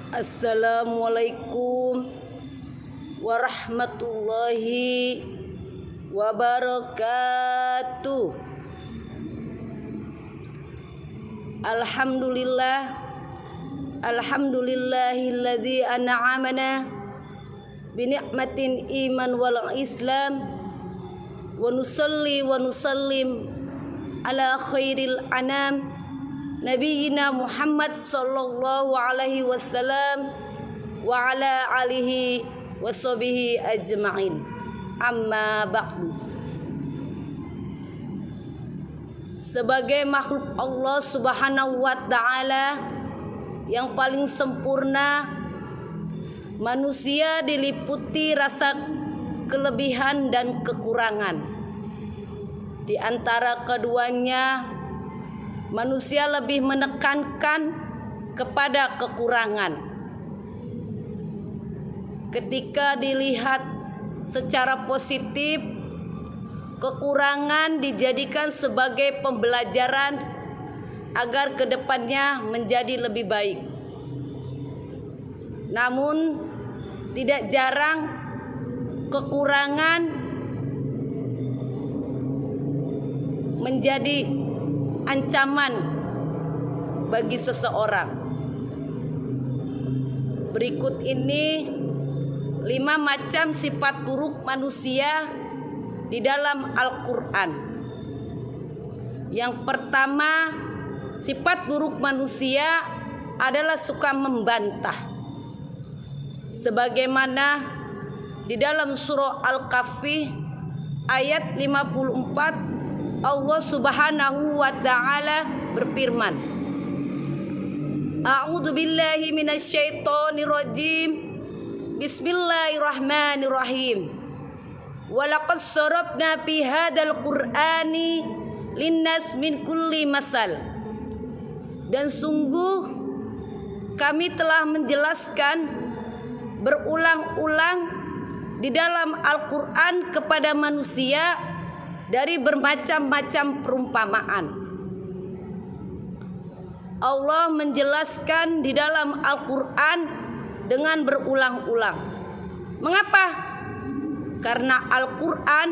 Assalamualaikum warahmatullahi wabarakatuh. Alhamdulillahilladzi an'amana bi ni'matin iman wal islam wa nusalli wa nusallim ala khairil anam Nabiyyina Muhammad sallallahu alaihi wasallam wa ala alihi wa sahbihi ajma'in. Amma ba'du. Sebagai makhluk Allah Subhanahu wa taala yang paling sempurna, manusia diliputi rasa kelebihan dan kekurangan. Di antara keduanya, manusia lebih menekankan kepada kekurangan. Ketika dilihat secara positif, kekurangan dijadikan sebagai pembelajaran agar kedepannya menjadi lebih baik. Namun tidak jarang kekurangan menjadi ancaman bagi seseorang. Berikut ini 5 macam sifat buruk manusia di dalam Al-Quran. Yang pertama, sifat buruk manusia adalah suka membantah. Sebagaimana di dalam surah Al-Kahfi ayat 54, Allah Subhanahu wa taala berfirman, A'udzu billahi minasyaitonir rajim. Bismillahirrahmanirrahim. Wa laqad sarafna fi hadzal qur'ani linnas min kulli masal. Dan sungguh kami telah menjelaskan berulang-ulang di dalam Al-Qur'an kepada manusia dari bermacam-macam perumpamaan. Allah menjelaskan di dalam Al-Quran dengan berulang-ulang. Mengapa? Karena Al-Quran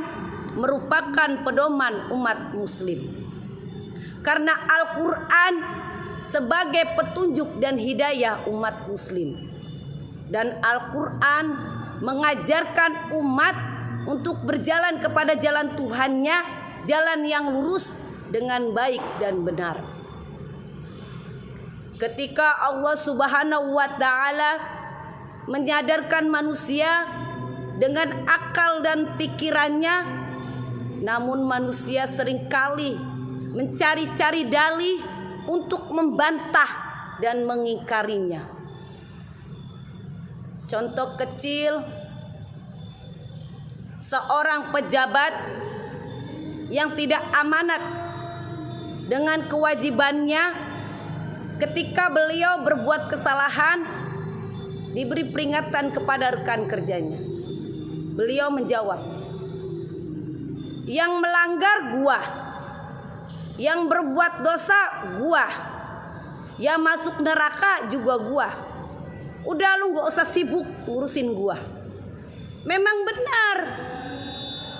merupakan pedoman umat muslim. Karena Al-Quran sebagai petunjuk dan hidayah umat muslim. Dan Al-Quran mengajarkan umat untuk berjalan kepada jalan Tuhannya, jalan yang lurus dengan baik dan benar. Ketika Allah Subhanahu wa taala menyadarkan manusia dengan akal dan pikirannya, namun manusia seringkali mencari-cari dalih untuk membantah dan mengingkarinya. Contoh kecil, seorang pejabat yang tidak amanat dengan kewajibannya, ketika beliau berbuat kesalahan, diberi peringatan kepada rekan kerjanya. Beliau menjawab, yang melanggar gua, yang berbuat dosa gua, yang masuk neraka juga gua. Udah lu gak usah sibuk ngurusin gua. Memang benar,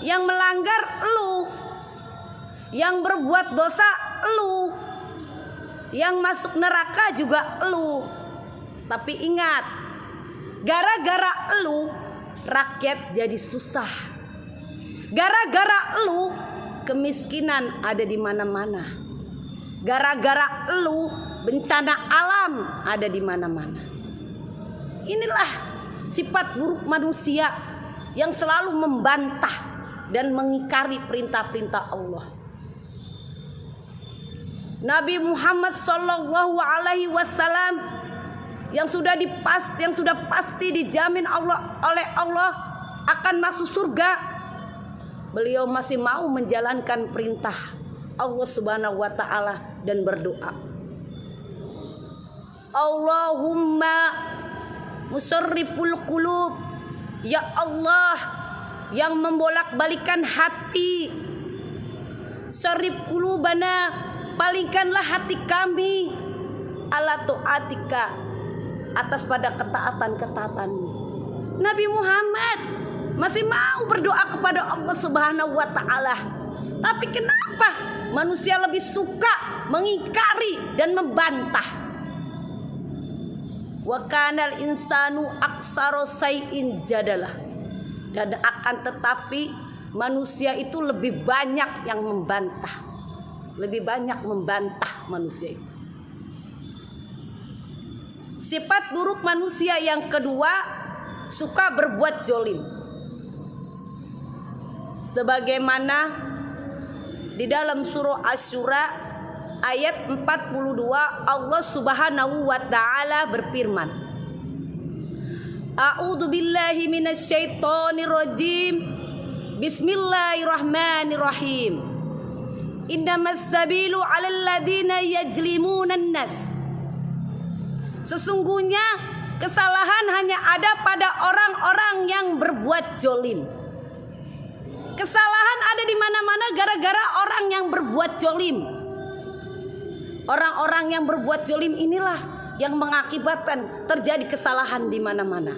yang melanggar elu, yang berbuat dosa elu, yang masuk neraka juga elu. Tapi ingat, gara-gara elu rakyat jadi susah. Gara-gara elu kemiskinan ada di mana-mana. Gara-gara elu bencana alam ada di mana-mana. Inilah sifat buruk manusia yang selalu membantah dan mengingkari perintah-perintah Allah. Nabi Muhammad sallallahu alaihi wasallam yang sudah pasti dijamin oleh Allah akan masuk surga, beliau masih mau menjalankan perintah Allah Subhanahu wa taala dan berdoa, Allahumma musarriful qulub, ya Allah yang membolak-balikan hati, sarif qulubana, palingkanlah hati kami ala taatika, atas pada ketaatan-ketaatanmu. Nabi Muhammad masih mau berdoa kepada Allah Subhanahu wa taala. Tapi kenapa manusia lebih suka mengingkari dan membantah? Wa kanal insanu aksaro sayin jadalah. Dan akan tetapi manusia itu lebih banyak yang membantah. Lebih banyak membantah manusia itu. Sifat buruk manusia yang kedua, suka berbuat zolim. Sebagaimana di dalam surah Asy-Syura ayat 42 Allah Subhanahu wa taala berfirman, A'udzu billahi minasyaitonir rajim. Bismillahirrahmanirrahim. Innamas sabilu 'alal ladzina yajlimunan nas. Sesungguhnya kesalahan hanya ada pada orang-orang yang berbuat zolim. Kesalahan ada di mana-mana gara-gara orang yang berbuat zolim. Orang-orang yang berbuat zolim inilah yang mengakibatkan terjadi kesalahan di mana-mana.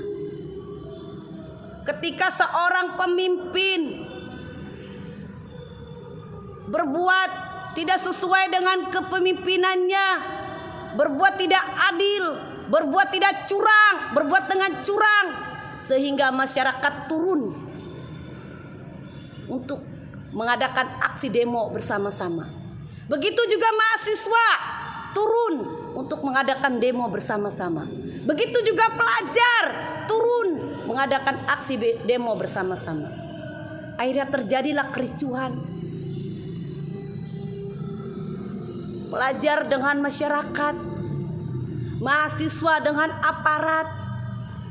Ketika seorang pemimpin berbuat tidak sesuai dengan kepemimpinannya, berbuat tidak adil, berbuat tidak curang, berbuat dengan curang, sehingga masyarakat turun untuk mengadakan aksi demo bersama-sama. Begitu juga mahasiswa turun untuk mengadakan demo bersama-sama. Begitu juga pelajar turun mengadakan aksi demo bersama-sama. Akhirnya terjadilah kericuhan. Pelajar dengan masyarakat, mahasiswa dengan aparat,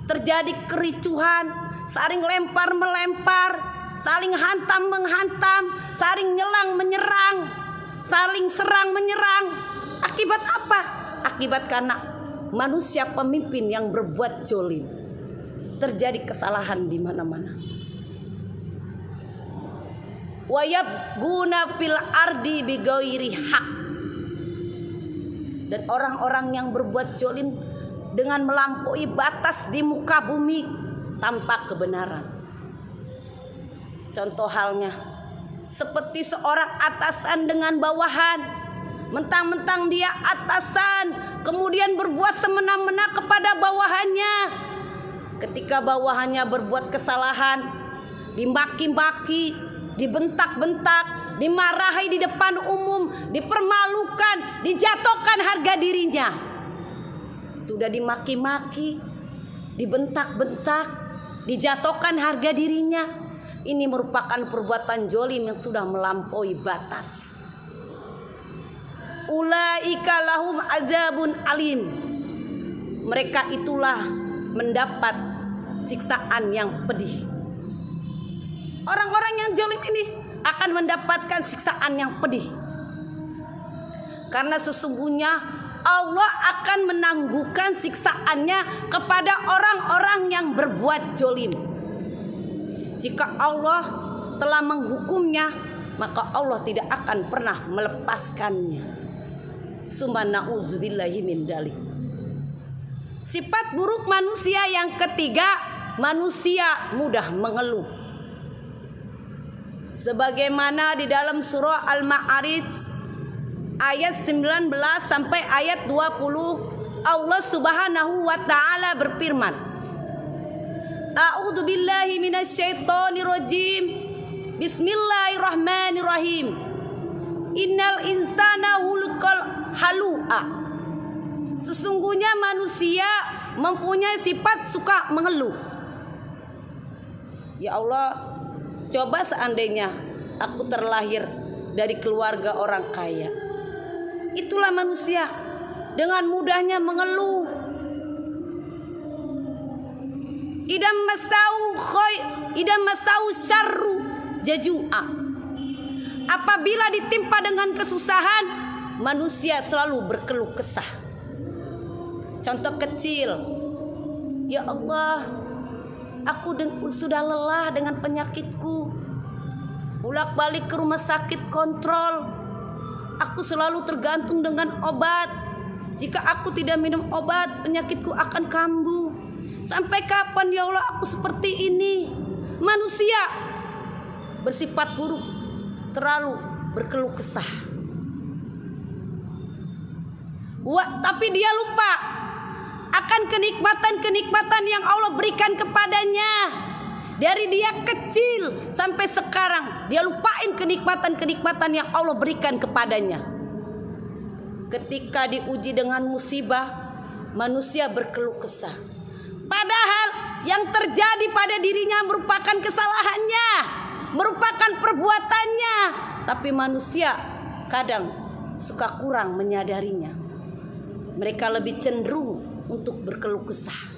terjadi kericuhan, saling lempar-melempar, saling hantam-menghantam, saling nyerang-menyerang, saling serang-menyerang. Akibat apa? Akibat karena manusia pemimpin yang berbuat zolim. Terjadi kesalahan di mana-mana. Wa yabghuna fil ardi bighairi haq. Dan orang-orang yang berbuat zolim dengan melampaui batas di muka bumi tanpa kebenaran. Contoh halnya seperti seorang atasan dengan bawahan. Mentang-mentang dia atasan, kemudian berbuat semena-mena kepada bawahannya. Ketika bawahannya berbuat kesalahan, dimaki-maki, dibentak-bentak, dimarahi di depan umum, dipermalukan, dijatuhkan harga dirinya. Sudah dimaki-maki, dibentak-bentak, dijatuhkan harga dirinya. Ini merupakan perbuatan zolim yang sudah melampaui batas. Ulaika lahum azabun alim. Mereka itulah mendapat siksaan yang pedih. Orang-orang yang zalim ini akan mendapatkan siksaan yang pedih. Karena sesungguhnya Allah akan menangguhkan siksaannya kepada orang-orang yang berbuat zalim. Jika Allah telah menghukumnya, maka Allah tidak akan pernah melepaskannya. Summa na'udzubillahi min dzalik. Sifat buruk manusia yang ketiga, manusia mudah mengeluh. Sebagaimana di dalam surah Al-Ma'arij ayat 19 sampai ayat 20, Allah Subhanahu wa taala berfirman, A'udzu billahi minasyaitonir rajim. Bismillahirrahmanirrahim. Innal insana hulqal halu'a. Sesungguhnya manusia mempunyai sifat suka mengeluh. Ya Allah, coba seandainya aku terlahir dari keluarga orang kaya. Itulah manusia dengan mudahnya mengeluh. Idam masau syarru jajua. Apabila ditimpa dengan kesusahan, manusia selalu berkeluh kesah. Contoh kecil, ya Allah, aku sudah lelah dengan penyakitku. Bolak-balik ke rumah sakit kontrol. Aku selalu tergantung dengan obat. Jika aku tidak minum obat, penyakitku akan kambuh. Sampai kapan ya Allah aku seperti ini? Manusia bersifat buruk, terlalu berkeluh kesah. Tapi dia lupa akan kenikmatan-kenikmatan yang Allah berikan kepadanya. Dari dia kecil sampai sekarang, dia lupain kenikmatan-kenikmatan yang Allah berikan kepadanya. Ketika diuji dengan musibah, manusia berkeluh kesah. Padahal yang terjadi pada dirinya merupakan kesalahannya, merupakan perbuatannya. Tapi manusia kadang suka kurang menyadarinya. Mereka lebih cenderung untuk berkeluh kesah.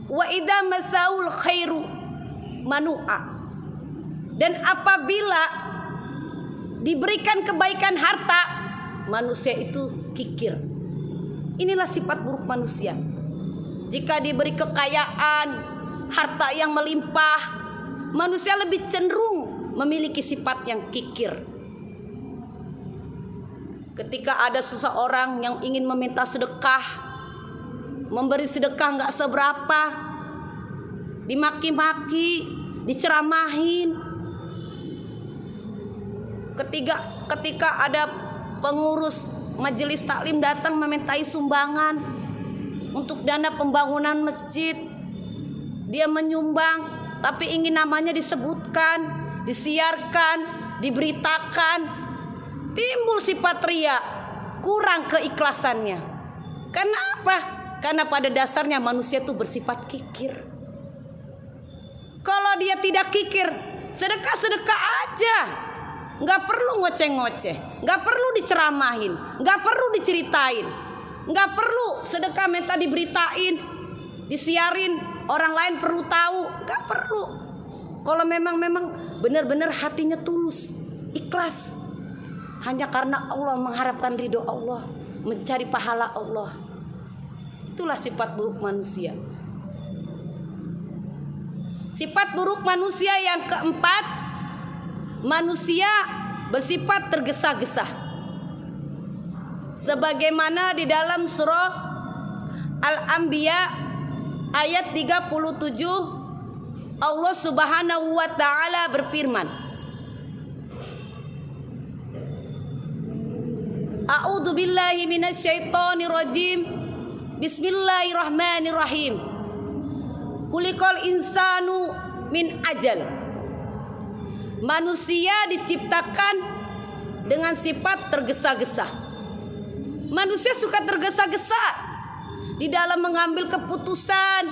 Wa idza masaul khairu manu'a. Dan apabila diberikan kebaikan harta, manusia itu kikir. Inilah sifat buruk manusia. Jika diberi kekayaan, harta yang melimpah, manusia lebih cenderung memiliki sifat yang kikir. Ketika ada seseorang yang ingin meminta sedekah, memberi sedekah nggak seberapa, dimaki-maki, diceramahin. Ketika ada pengurus majelis taklim datang memintai sumbangan untuk dana pembangunan masjid, dia menyumbang, tapi ingin namanya disebutkan, disiarkan, diberitakan, timbul sifat ria, kurang keikhlasannya. Kenapa? Karena pada dasarnya manusia itu bersifat kikir. Kalau dia tidak kikir, sedekah-sedekah aja. Nggak perlu ngoceh-ngoceh, nggak perlu diceramahin, nggak perlu diceritain, nggak perlu sedekah minta diberitain, disiarin, orang lain perlu tahu, nggak perlu. Kalau memang benar-benar hatinya tulus, ikhlas, hanya karena Allah, mengharapkan ridho Allah, mencari pahala Allah. Itulah sifat buruk manusia. Sifat buruk manusia yang keempat, manusia bersifat tergesa-gesa. Sebagaimana di dalam surah Al-Anbiya ayat 37, Allah Subhanahu wa taala berfirman, A'udzu billahi minasyaitonir rajim. Bismillahirrahmanirrahim. Khuliqal insanu min ajal. Manusia diciptakan dengan sifat tergesa-gesa. Manusia suka tergesa-gesa di dalam mengambil keputusan,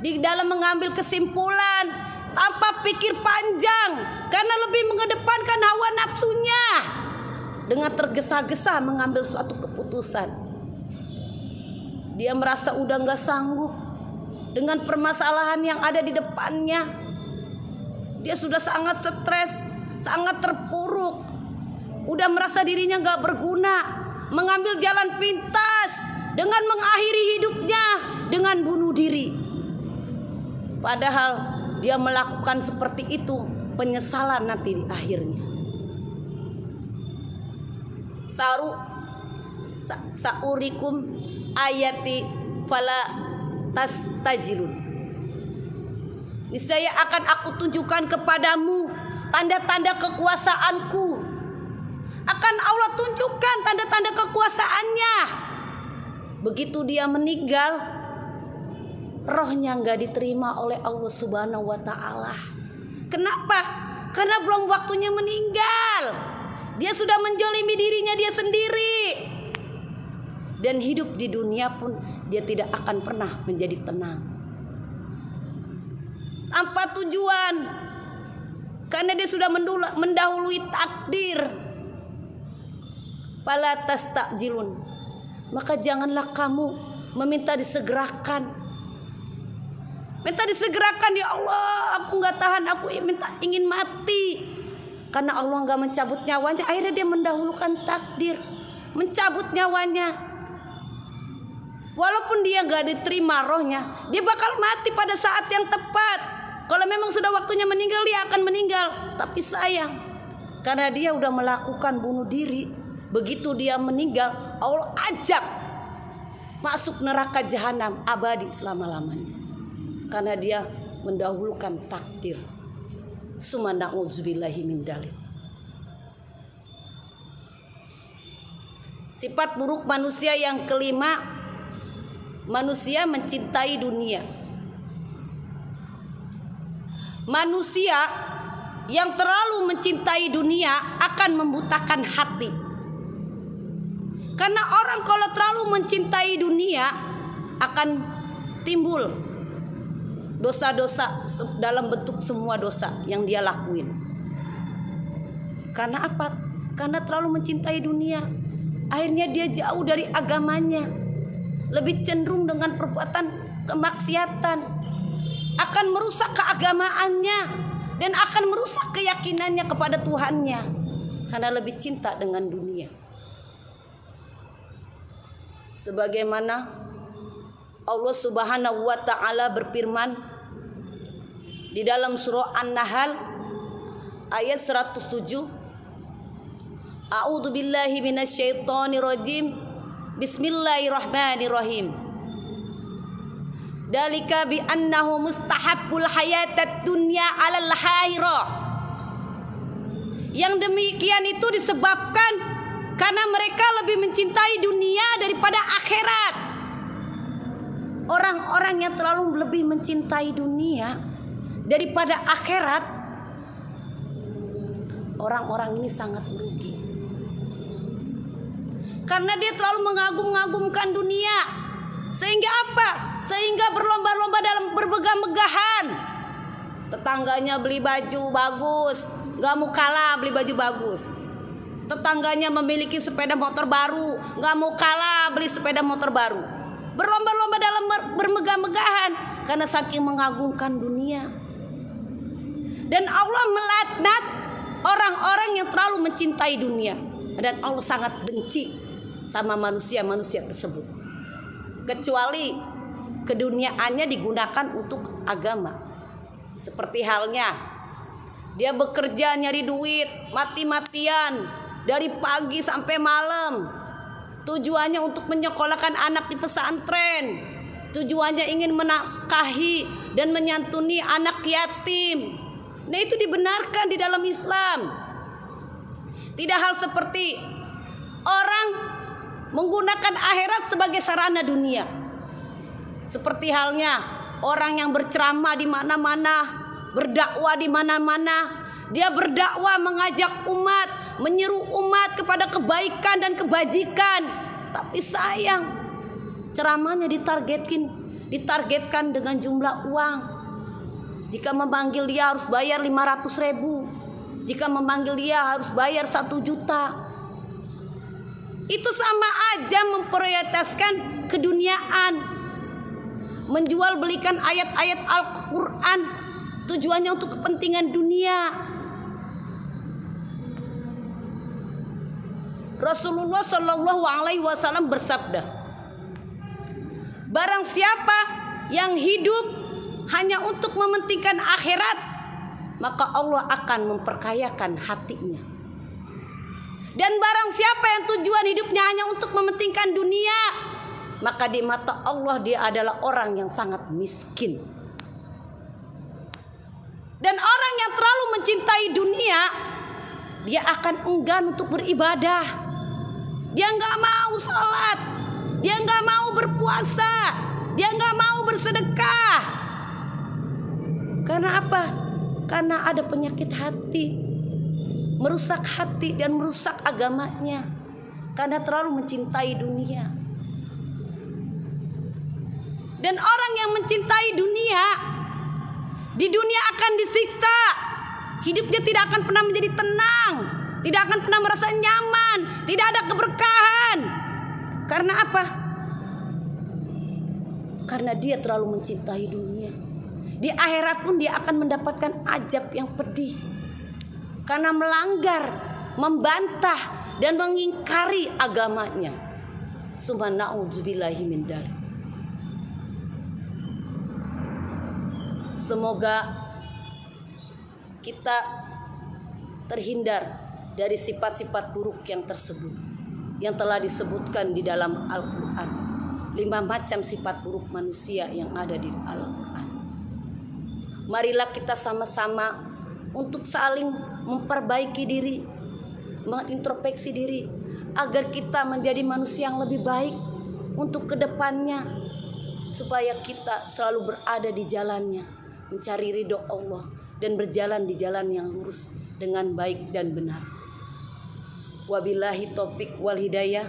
di dalam mengambil kesimpulan tanpa pikir panjang, karena lebih mengedepankan hawa nafsunya. Dengan tergesa-gesa mengambil suatu keputusan. Dia merasa udah gak sanggup dengan permasalahan yang ada di depannya. Dia sudah sangat stres, sangat terpuruk, udah merasa dirinya gak berguna, mengambil jalan pintas dengan mengakhiri hidupnya dengan bunuh diri. Padahal dia melakukan seperti itu, penyesalan nanti di akhirnya. Saurikum ayati fala tastajilun. Niscaya akan aku tunjukkan kepadamu tanda-tanda kekuasaanku. Akan Allah tunjukkan tanda-tanda kekuasaannya. Begitu dia meninggal, rohnya gak diterima oleh Allah Subhanahu wa ta'ala. Kenapa? Karena belum waktunya meninggal. Dia sudah menjolimi dirinya dia sendiri. Dan hidup di dunia pun dia tidak akan pernah menjadi tenang, tanpa tujuan, karena dia sudah mendahului takdir. Fala tastajilun. Maka janganlah kamu meminta disegerakan. Minta disegerakan, ya Allah, aku gak tahan, aku ingin mati. Karena Allah gak mencabut nyawanya, akhirnya dia mendahulukan takdir, mencabut nyawanya. Walaupun dia gak diterima rohnya, dia bakal mati pada saat yang tepat. Kalau memang sudah waktunya meninggal, dia akan meninggal. Tapi sayang, karena dia udah melakukan bunuh diri, Begitu dia meninggal, Allah ajab masuk neraka jahanam abadi selama-lamanya. Karena dia mendahulukan takdir. Summa na'udzubillahi min dzalik. Sifat buruk manusia yang kelima, manusia mencintai dunia. Manusia yang terlalu mencintai dunia akan membutakan hati. Karena orang kalau terlalu mencintai dunia akan timbul dosa-dosa dalam bentuk semua dosa yang dia lakuin. Karena apa? Karena terlalu mencintai dunia. Akhirnya dia jauh dari agamanya. Lebih cenderung dengan perbuatan kemaksiatan. Akan merusak keagamaannya. Dan akan merusak keyakinannya kepada Tuhannya. Karena lebih cinta dengan dunia. Sebagaimana Allah Subhanahu wa ta'ala berfirman di dalam surah An-Nahl ayat 107, A'udzu billahi minasyaitonir rajim. Bismillahirrahmanirrahim. Dalika bi annahu mustahabbul hayatad dunya 'alal akhirah. Yang demikian itu disebabkan karena mereka lebih mencintai dunia daripada akhirat. Orang-orang yang terlalu lebih mencintai dunia daripada akhirat, orang-orang ini sangat merugi. Karena dia terlalu mengagum-agumkan dunia. Sehingga apa? Sehingga berlomba-lomba dalam bermegah-megahan. Tetangganya beli baju bagus, gak mau kalah beli baju bagus. Tetangganya memiliki sepeda motor baru, gak mau kalah beli sepeda motor baru. Berlomba-lomba dalam bermegah-megahan karena saking mengagungkan dunia. Dan Allah melaknat orang-orang yang terlalu mencintai dunia. Dan Allah sangat benci sama manusia-manusia tersebut. Kecuali keduniaannya digunakan untuk agama. Seperti halnya dia bekerja nyari duit mati-matian dari pagi sampai malam. Tujuannya untuk menyekolahkan anak di pesantren. Tujuannya ingin menafkahi dan menyantuni anak yatim. Nah, itu dibenarkan di dalam Islam. Tidak hal seperti orang menggunakan akhirat sebagai sarana dunia. Seperti halnya orang yang berceramah di mana-mana, berdakwah di mana-mana. Dia berdakwah mengajak umat, menyeru umat kepada kebaikan dan kebajikan. Tapi sayang, ceramahnya ditargetkan dengan jumlah uang. Jika memanggil dia harus bayar 500.000. Jika memanggil dia harus bayar 1 juta. Itu sama aja memprioritaskan keduniaan. Menjual belikan ayat-ayat Al-Quran. Tujuannya untuk kepentingan dunia. Rasulullah Shallallahu Alaihi Wasallam bersabda, barang siapa yang hidup hanya untuk mementingkan akhirat, maka Allah akan memperkayakan hatinya. Dan barang siapa yang tujuan hidupnya hanya untuk mementingkan dunia, maka di mata Allah dia adalah orang yang sangat miskin. Dan orang yang terlalu mencintai dunia, dia akan enggan untuk beribadah. Dia nggak mau sholat, dia nggak mau berpuasa, dia nggak mau bersedekah. Karena apa? Karena ada penyakit hati, merusak hati dan merusak agamanya. Karena terlalu mencintai dunia. Dan orang yang mencintai dunia, di dunia akan disiksa. Hidupnya tidak akan pernah menjadi tenang, tidak akan pernah merasa nyaman, tidak ada keberkahan. Karena apa? Karena dia terlalu mencintai dunia. Di akhirat pun dia akan mendapatkan azab yang pedih. Karena melanggar, membantah dan mengingkari agamanya. Summa na'udzubillahi min dzalik. Semoga kita terhindar dari sifat-sifat buruk yang tersebut. yang telah disebutkan di dalam Al-Quran. 5 macam sifat buruk manusia yang ada di Al-Quran. Marilah kita sama-sama untuk saling memperbaiki diri, mengintrospeksi diri, agar kita menjadi manusia yang lebih baik untuk kedepannya, supaya kita selalu berada di jalannya, mencari ridho Allah dan berjalan di jalan yang lurus dengan baik dan benar. Wabillahi taufiq wal hidayah.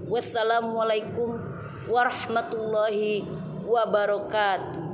Wassalamualaikum warahmatullahi wabarakatuh.